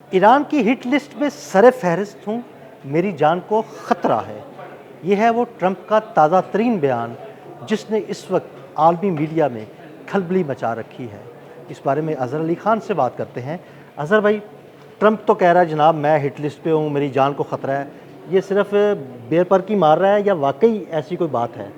Iran की hit list में sir फहरिस्त हूँ, मेरी जान को ख़तरा है। ये है वो ट्रंप का ताज़ा तरीन बयान जिसने इस वक्त आलमी मीडिया में खलबली मचा रखी है। इस बारे में अज़हर अली ख़ान से बात करते हैं। अज़हर भाई, ट्रंप तो कह रहा है जनाब मैं हिट लिस्ट पे हूँ, मेरी जान को ख़तरा है। ये सिर्फ बेर की मार रहा है या वाकई ऐसी कोई बात है?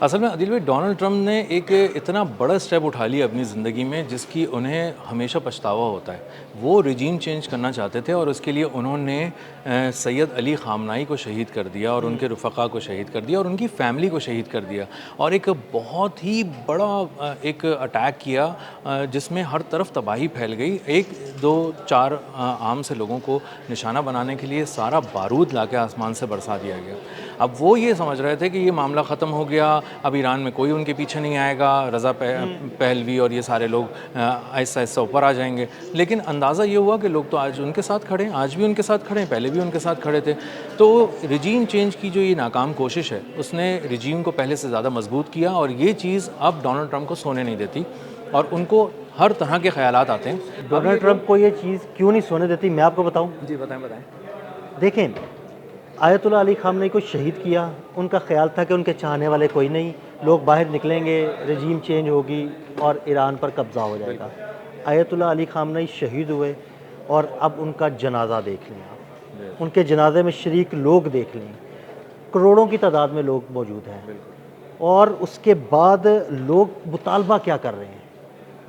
असल में अदिल भाई, डोनाल्ड ट्रंप ने एक इतना बड़ा स्टेप उठा लिया अपनी ज़िंदगी में जिसकी उन्हें हमेशा पछतावा होता है। वो रिजीम चेंज करना चाहते थे और उसके लिए उन्होंने सैयद अली ख़ामनाई को शहीद कर दिया और उनके रफ़क़ा को शहीद कर दिया और उनकी फ़ैमिली को शहीद कर दिया और एक बहुत ही बड़ा एक अटैक किया जिसमें हर तरफ तबाही फैल गई। एक दो चार आम से लोगों को निशाना बनाने के लिए सारा बारूद लाके आसमान से बरसा दिया गया। अब वो ये समझ रहे थे कि ये मामला ख़त्म हो गया, अब ईरान में कोई उनके पीछे नहीं आएगा, रज़ा पहलवी और ये सारे लोग आहिस्ता आहिस्ता ऊपर आ जाएंगे। लेकिन अंदाज़ा ये हुआ कि लोग तो आज उनके साथ खड़े हैं, आज भी उनके साथ खड़े हैं, पहले भी उनके साथ खड़े थे। तो रिजीम चेंज की जो ये नाकाम कोशिश है उसने रिजीम को पहले से ज़्यादा मजबूत किया और ये चीज़ अब डोनाल्ड ट्रंप को सोने नहीं देती और उनको हर तरह के ख्यालात आते हैं। डोनाल्ड ट्रंप को ये चीज़ क्यों नहीं सोने देती, मैं आपको बताऊँ। जी बताएं बताएं। देखें, आयतुल्लाह अली ख़ामनेई को शहीद किया, उनका ख्याल था कि उनके चाहने वाले कोई नहीं, लोग बाहर निकलेंगे, रजीम चेंज होगी और ईरान पर कब्ज़ा हो जाएगा। आयतुल्लाह अली ख़ामनेई शहीद हुए और अब उनका जनाज़ा देख लें आप, उनके जनाजे में शरीक लोग देख लें, करोड़ों की तादाद में लोग मौजूद हैं। और उसके बाद लोग मुतालबा क्या कर रहे हैं?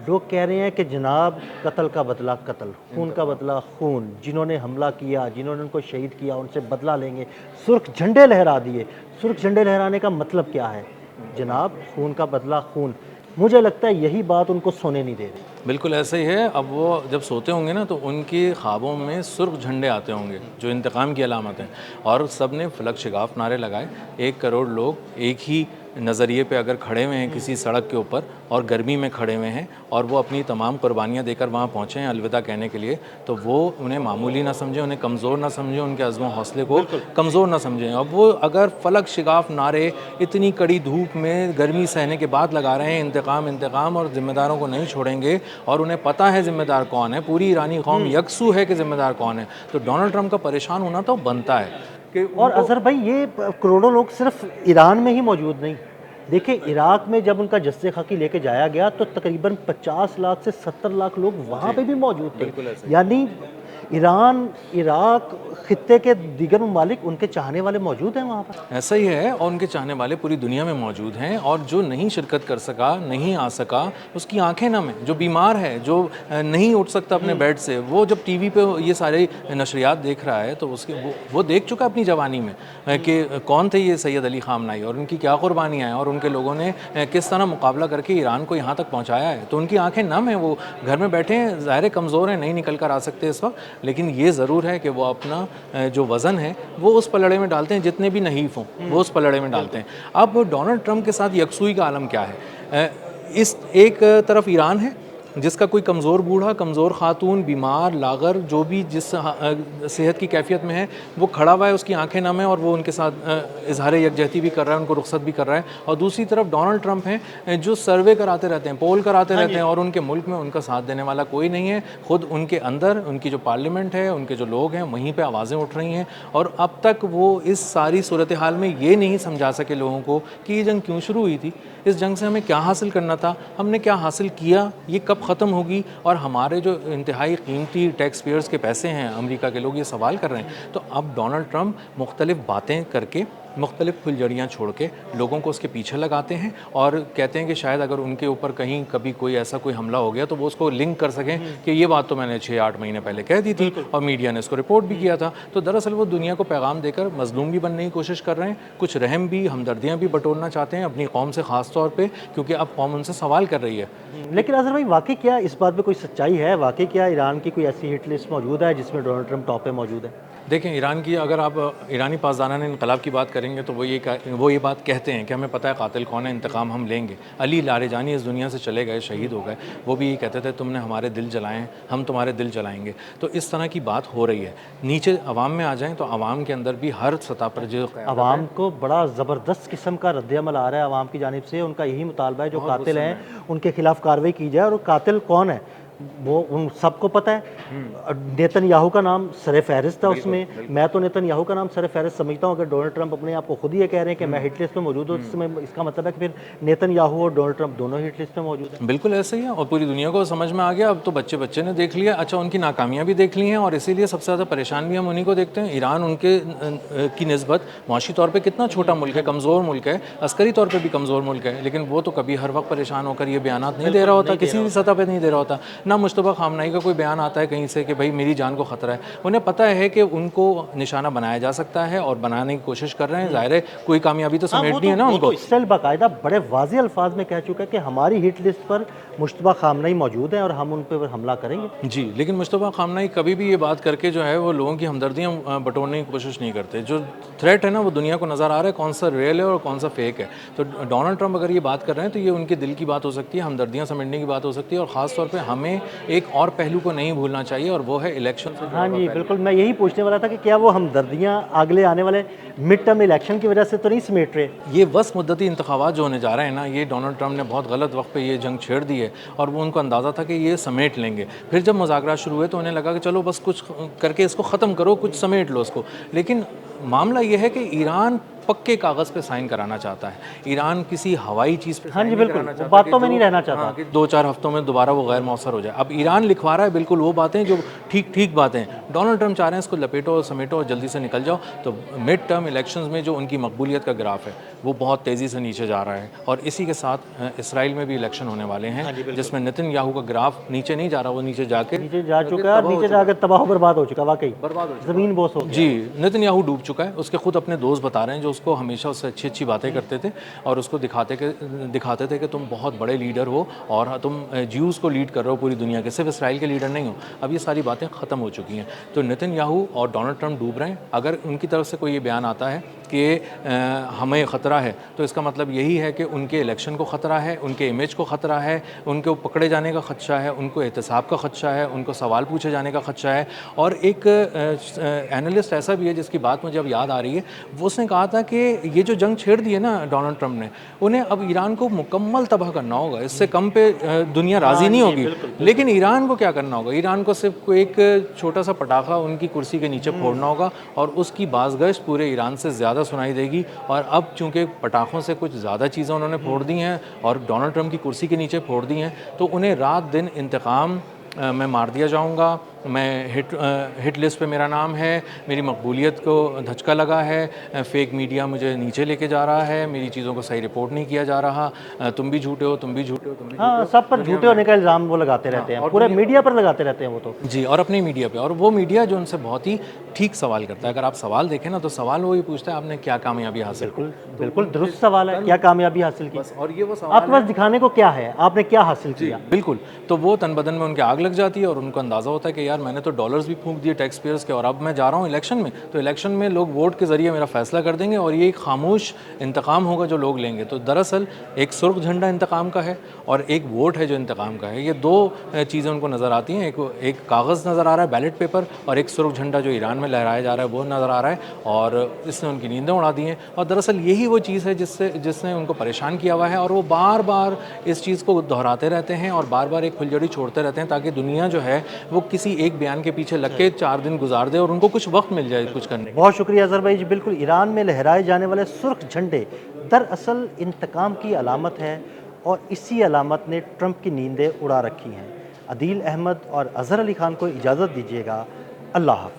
लोग कह रहे हैं कि जनाब कत्ल का बदला कत्ल, खून का बदला खून, जिन्होंने हमला किया, जिन्होंने उनको शहीद किया उनसे बदला लेंगे। सुर्ख झंडे लहरा दिए। सुर्ख झंडे लहराने का मतलब क्या है? जनाब खून का बदला खून। मुझे लगता है यही बात उनको सोने नहीं दे रही। बिल्कुल ऐसे ही है। अब वो जब सोते होंगे ना तो उनके ख्वाबों में सुर्ख झंडे आते होंगे जो इंतकाम की अलामत हैं और सब ने फलक शिगाफ नारे लगाए। 1 करोड़ लोग एक ही नज़रिए पे अगर खड़े हुए हैं किसी सड़क के ऊपर और गर्मी में खड़े हुए हैं और वो अपनी तमाम कुर्बानियाँ देकर वहाँ पहुँचे हैं अलविदा कहने के लिए, तो वो उन्हें मामूली ना समझें, उन्हें कमज़ोर ना समझें, उनके अज़्म हौसले को कमज़ोर ना समझें। अब वो अगर फलक शिगाफ नारे इतनी कड़ी धूप में गर्मी सहने के बाद लगा रहे हैं इंतकाम इंतकाम और ज़िम्मेदारों को नहीं छोड़ेंगे और उन्हें पता है ज़िम्मेदार कौन है, पूरी ईरानी कौम यकसू है कि ज़िम्मेदार कौन है, तो डोनाल्ड ट्रंप का परेशान होना तो बनता है कि और अज़हर भाई, ये करोड़ों लोग सिर्फ ईरान में ही मौजूद नहीं। देखिए, इराक में जब उनका जस्से खाकी लेके जाया गया तो तकरीबन 50 लाख से 70 लाख लोग वहाँ पे भी मौजूद थे। यानी ईरान, इराक, खित्ते के दीगर ममालिक, उनके चाहने वाले मौजूद हैं वहाँ पर। ऐसा ही है और उनके चाहने वाले पूरी दुनिया में मौजूद हैं और जो नहीं शिरकत कर सका, नहीं आ सका, उसकी आंखें नम हैं। जो बीमार है, जो नहीं उठ सकता अपने बेड से, वो जब टीवी पे ये सारे नशरियात देख रहा है तो उसके वो देख चुका अपनी जवानी में कि कौन थे ये सैयद अली ख़ामनाई और उनकी क्या कुर्बानियाँ हैं और उनके लोगों ने किस तरह मुकाबला करके ईरान को यहाँ तक पहुँचाया है। तो उनकी आंखें नम हैं, वो घर में बैठे हैं, ज़ाहिर कमज़ोर हैं, नहीं निकल कर आ सकते इस वक्त, लेकिन ये ज़रूर है कि वो अपना जो वज़न है वो उस पलड़े में डालते हैं, जितने भी नहीफ हों वो उस पलड़े में डालते हैं। अब डोनाल्ड ट्रंप के साथ यकसुई का आलम क्या है? इस एक तरफ ईरान है जिसका कोई कमज़ोर बूढ़ा, कमज़ोर ख़ातून, बीमार, लागर, जो भी जिस सेहत की कैफियत में है वो खड़ा हुआ है, उसकी आंखें नम है और वो उनके साथ इजहार यकजहती भी कर रहा है, उनको रुख्सत भी कर रहा है। और दूसरी तरफ डोनाल्ड ट्रंप हैं जो सर्वे कराते रहते हैं, पोल कराते रहते हैं और उनके मुल्क में उनका साथ देने वाला कोई नहीं है। खुद उनके अंदर उनकी जो पार्लियामेंट है, उनके जो लोग हैं, वहीं पर आवाज़ें उठ रही हैं और अब तक वो इस सारी सूरत हाल में ये नहीं समझा सके लोगों को कि ये जंग क्यों शुरू हुई थी, इस जंग से हमें क्या हासिल करना था, हमने क्या हासिल किया, ये कब ख़त्म होगी और हमारे जो इंतहाई कीमती टैक्स पेयर्स के पैसे हैं, अमेरिका के लोग ये सवाल कर रहे हैं। तो अब डोनाल्ड ट्रंप मुख्तलिफ़ बातें करके, मुख्तलिफ़ फुलझड़ियाँ छोड़ के लोगों को उसके पीछे लगाते हैं और कहते हैं कि शायद अगर उनके ऊपर कहीं कभी कोई ऐसा कोई हमला हो गया तो वो उसको लिंक कर सकें कि ये बात तो मैंने 6-8 महीने पहले कह दी थी और मीडिया ने इसको रिपोर्ट भी किया था। तो दरअसल वो दुनिया को पैगाम देकर मजलूम भी बनने की कोशिश कर रहे हैं, कुछ रहम भी, हमदर्दियाँ भी बटोरना चाहते हैं अपनी कौम से ख़ास तौर पर, क्योंकि अब कौम उनसे सवाल कर रही है। लेकिन अज़हर भाई, वाकई क्या इस बात में कोई सच्चाई है? वाकई क्या ईरान की कोई ऐसी हिट लिस्ट मौजूद है जिसमें डोनाल्ड ट्रंप टॉप पे मौजूद है? देखें, ईरान की अगर आप ईरानी पासदानान इनकलाब की बात करेंगे तो वो ये बात कहते हैं कि हमें पता है कातिल कौन है, इंतकाम हम लेंगे। अली लारेजानी इस दुनिया से चले गए, शहीद हो गए, वो भी ये कहते थे तुमने हमारे दिल जलाए हैं, हम तुम्हारे दिल जलाएंगे। तो इस तरह की बात हो रही है। नीचे अवाम में आ जाएँ तो अवाम के अंदर भी हर सतह पर जो अवाम को बड़ा ज़बरदस्त किस्म का रद्द-ए-अमल आ रहा है अवाम की जानिब से। उनका यही मुतालबा है जो कातिल हैं उनके खिलाफ कार्रवाई की जाए। और कातिल कौन है? वो उन सबको पता है। नेतन्याहू का नाम सर फहरिस्त था उसमें। मैं तो नेतन्याहू का नाम सर फहरिस्त समझता हूँ। अगर डोनाल्ड ट्रंप अपने आप को खुद ही ये कह रहे हैं कि मैं हिट लिस्ट में मौजूद हूँ, इसमें इसका मतलब है कि फिर नेतन्याहू और डोनाल्ड ट्रंप दोनों हिट लिस्ट में मौजूद हैं। बिल्कुल ऐसे ही है, और पूरी दुनिया को समझ में आ गया। अब तो बच्चे बच्चे ने देख लिया, अच्छा उनकी नाकामियां भी देख ली हैं, और इसीलिए सबसे ज़्यादा परेशान भी हम उन्हीं को देखते हैं। ईरान उनके की निस्बत मुआशी तौर पे कितना छोटा मुल्क है, कमज़ोर मुल्क है, अस्करी तौर पे भी कमज़ोर मुल्क है, लेकिन वो तो कभी हर वक्त परेशान होकर ये बयानात नहीं दे रहा होता, किसी भी सतह पे नहीं दे रहा होता। ना मुश्तबा खामनाई का कोई बयान आता है कहीं से कि भाई मेरी जान को ख़तरा है। उन्हें पता है कि उनको निशाना बनाया जा सकता है और बनाने की कोशिश कर रहे हैं। ज़ाहिर है कोई कामयाबी तो समेटनी है ना उनको। इसराइल बाकायदा बड़े वाज़ेह अल्फाज में कह चुका है कि हमारी हिट लिस्ट पर मुश्तबा खामनाई मौजूद हैं और हम उन पर हमला करेंगे। जी, लेकिन मुश्तबा खामनाई कभी भी ये बात करके जो है वो लोगों की हमदर्दियाँ बटोरने की कोशिश नहीं करते। जो थ्रेट है ना वो दुनिया को नज़र आ रहा है कौन सा रियल है और कौन सा फेक है। तो डोनाल्ड ट्रंप अगर ये बात कर रहे हैं तो ये उनके दिल की बात हो सकती है, हमदर्दियाँ समेटने की बात हो सकती है, और ख़ास तौर पे हमें एक और पहलू को नहीं भूलना चाहिए, और वो है इलेक्शन से। हाँ जी बिल्कुल, मैं यही पूछने वाला था कि क्या वो हमदर्दियाँ अगले आने वाले मिड टर्म इलेक्शन की वजह से तो नहीं समेट रहे? ये वस मुद्दती इंतखाबात जो होने जा रहे हैं ना, ये डोनाल्ड ट्रंप ने बहुत गलत वक्त पे ये जंग छेड़ दी है, और वो उनको अंदाज़ा था कि ये समेट लेंगे। फिर जब मुज़ाकरात शुरू हुए तो उन्हें लगा कि चलो बस कुछ करके इसको ख़त्म करो, कुछ समेट लो उसको। लेकिन मामला ये है कि ईरान पक्के कागज़ पे साइन कराना चाहता है। ईरान किसी हवाई चीज़ पे हाँ जी साइन नहीं बिल्कुल, कराना चाहता बातों कि में नहीं रहना चाहता। हाँ, कि 2-4 हफ्तों में दोबारा वो गैर मौसर हो जाए। अब ईरान लिखवा रहा है बिल्कुल वो बातें जो ठीक बातें हैं। डोनाल्ड ट्रंप चाह रहे हैं इसको लपेटो और समेटो और जल्दी से निकल जाओ। तो मिड टर्म इलेक्शंस में जो उनकी मकबूलियत का ग्राफ है वो बहुत तेज़ी से नीचे जा रहा है, और इसी के साथ इसराइल में भी इलेक्शन होने वाले हैं जिसमें नेतन्याहू का ग्राफ नीचे नहीं जा रहा, वो नीचे जाके नीचे जा चुका है और नीचे जाकर तबाह बर्बाद हो चुका, वाकई बर्बाद हो ज़मीन बोस हो गया। जी। नेतन्याहू डूब चुका है, उसके खुद अपने दोस्त बता रहे हैं जो उसको हमेशा उससे अच्छी बातें करते थे और उसको दिखाते थे कि तुम बहुत बड़े लीडर हो और तुम ज्यूज़ को लीड कर रहे हो पूरी दुनिया के, सिर्फ इसराइल के लीडर नहीं हो। अब ये सारी बातें ख़त्म हो चुकी हैं। तो नेतन्याहू और डोनाल्ड ट्रंप डूब रहे हैं। अगर उनकी तरफ से कोई ये बयान आता है कि हमें ख़तरा है, तो इसका मतलब यही है कि उनके इलेक्शन को ख़तरा है, उनके इमेज को ख़तरा है, उनको पकड़े जाने का ख़दशा है, उनको एहतसाब का ख़दशा है, उनको सवाल पूछे जाने का ख़दशा है। और एक एनालिस्ट ऐसा भी है जिसकी बात मुझे अब याद आ रही है, वो उसने कहा था कि ये जो जंग छेड़ दी है ना डोनाल्ड ट्रंप ने, उन्हें अब ईरान को मुकम्मल तबाह करना होगा। इससे कम पे दुनिया राज़ी नहीं होगी। लेकिन ईरान को क्या करना होगा? ईरान को सिर्फ एक छोटा सा पटाखा उनकी कुर्सी के नीचे फोड़ना होगा और उसकी बाज़गश्त पूरे ईरान से ज़्यादा सुनाई देगी। और अब चूँकि पटाखों से कुछ ज़्यादा चीज़ें उन्होंने फोड़ दी हैं और डोनाल्ड ट्रंप की कुर्सी के नीचे फोड़ दी हैं, तो उन्हें रात दिन इंतकाम, मैं मार दिया जाऊंगा, मैं हिट लिस्ट पे मेरा नाम है, मेरी मकबूलियत को धचका लगा है, फेक मीडिया मुझे नीचे लेके जा रहा है, मेरी चीज़ों को सही रिपोर्ट नहीं किया जा रहा, तुम भी झूठे हो, तुम भी झूठे हो, तुम भी हाँ, सब पर झूठे होने का इल्ज़ाम वो लगाते रहते हैं, पूरे मीडिया पर लगाते रहते हैं वो तो। जी, और अपनी मीडिया पे, और वो मीडिया जो उनसे बहुत ही ठीक सवाल करता है। अगर आप सवाल देखें ना तो सवाल वो ही पूछता है आपने क्या कामयाबी हासिल की। बिल्कुल दुरुस्त सवाल है, क्या कामयाबी हासिल की, और ये वो सवाल आपके पास दिखाने को क्या है, आपने क्या हासिल किया। बिल्कुल, तो वो तन बदन में उनके आग लग जाती है और उनको अंदाज़ा होता है कि यार मैंने तो डॉलर्स भी फूंक दिए टैक्स पेयर्स के, और अब मैं जा रहा हूँ इलेक्शन में, तो इलेक्शन में लोग वोट के ज़रिए मेरा फ़ैसला कर देंगे और ये एक खामोश इंतकाम होगा जो लोग लेंगे। तो दरअसल एक सुर्ख झंडा इंतकाम का है और एक वोट है जो इंतकाम का है। ये दो चीज़ें उनको नज़र आती हैं, एक कागज़ नज़र आ रहा है बैलेट पेपर, और एक सुर्ख झंडा जो ईरान में लहराया जा रहा है वो नज़र आ रहा है, और इसने उनकी नींदें उड़ा दी हैं। और दरअसल यही वो चीज़ है जिसने उनको परेशान किया हुआ है, और वो बार बार इस चीज़ को दोहराते रहते हैं और बार बार एक फुलझड़ी छोड़ते रहते हैं ताकि दुनिया जो है वो किसी एक बयान के पीछे लग के 4 दिन गुजार दे और उनको कुछ वक्त मिल जाए कुछ करने। बहुत शुक्रिया अज़हर भाई जी। बिल्कुल, ईरान में लहराए जाने वाले सुर्ख झंडे दरअसल इंतकाम की अलामत है और इसी अलामत ने ट्रंप की नींदें उड़ा रखी हैं। अदील अहमद और अज़हर अली खान को इजाज़त दीजिएगा। अल्लाह हाफ़िज़।